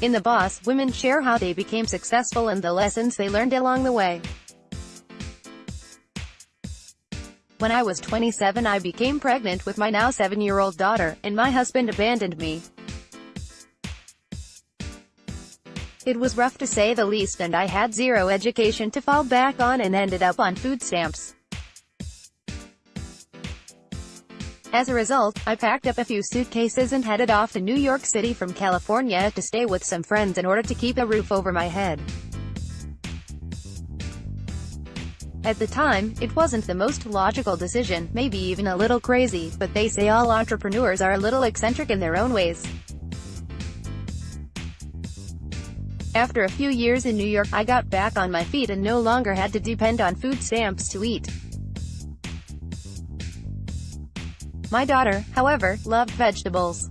In The Boss, women share how they became successful and the lessons they learned along the way. When I was 27, I became pregnant with my now 7-year-old daughter, and my husband abandoned me. It was rough to say the least, and I had zero education to fall back on and ended up on food stamps. As a result, I packed up a few suitcases and headed off to New York City from California to stay with some friends in order to keep a roof over my head. At the time, it wasn't the most logical decision, maybe even a little crazy, but they say all entrepreneurs are a little eccentric in their own ways. After a few years in New York, I got back on my feet and no longer had to depend on food stamps to eat. My daughter, however, loved vegetables.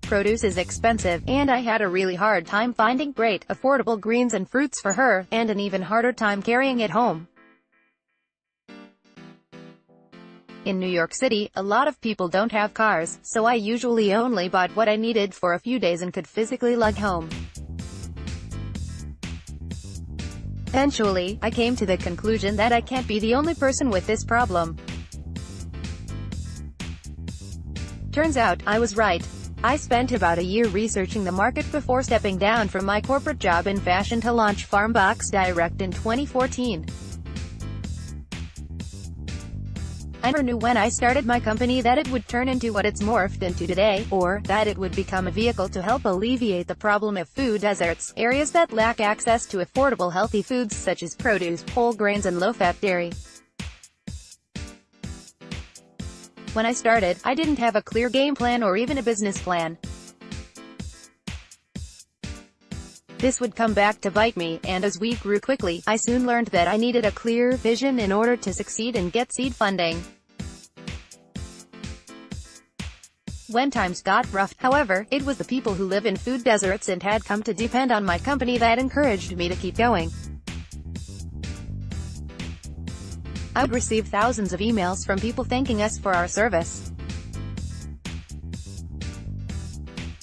Produce is expensive, and I had a really hard time finding great, affordable greens and fruits for her, and an even harder time carrying it home. In New York City, a lot of people don't have cars, so I usually only bought what I needed for a few days and could physically lug home. Eventually, I came to the conclusion that I can't be the only person with this problem. Turns out, I was right. I spent about a year researching the market before stepping down from my corporate job in fashion to launch Farmbox Direct in 2014. I never knew when I started my company that it would turn into what it's morphed into today, or that it would become a vehicle to help alleviate the problem of food deserts, areas that lack access to affordable healthy foods such as produce, whole grains and low-fat dairy. When I started, I didn't have a clear game plan or even a business plan. This would come back to bite me, and as we grew quickly, I soon learned that I needed a clear vision in order to succeed and get seed funding. When times got rough, however, it was the people who live in food deserts and had come to depend on my company that encouraged me to keep going. I would receive thousands of emails from people thanking us for our service.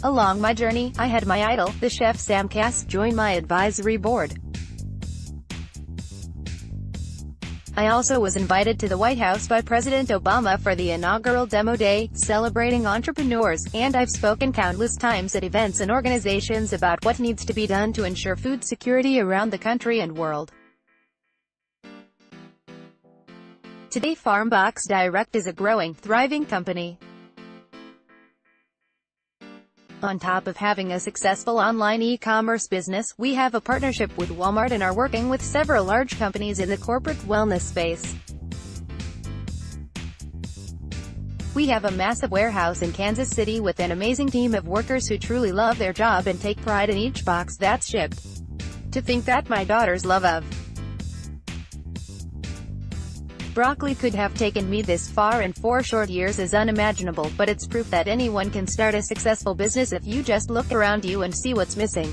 Along my journey, I had my idol, the chef Sam Cass, join my advisory board. I also was invited to the White House by President Obama for the inaugural Demo Day, celebrating entrepreneurs, and I've spoken countless times at events and organizations about what needs to be done to ensure food security around the country and world. Today, Farmbox Direct is a growing, thriving company. On top of having a successful online e-commerce business, we have a partnership with Walmart and are working with several large companies in the corporate wellness space. We have a massive warehouse in Kansas City with an amazing team of workers who truly love their job and take pride in each box that's shipped. To think that my daughter's love of broccoli could have taken me this far in 4 short years is unimaginable, but it's proof that anyone can start a successful business if you just look around you and see what's missing.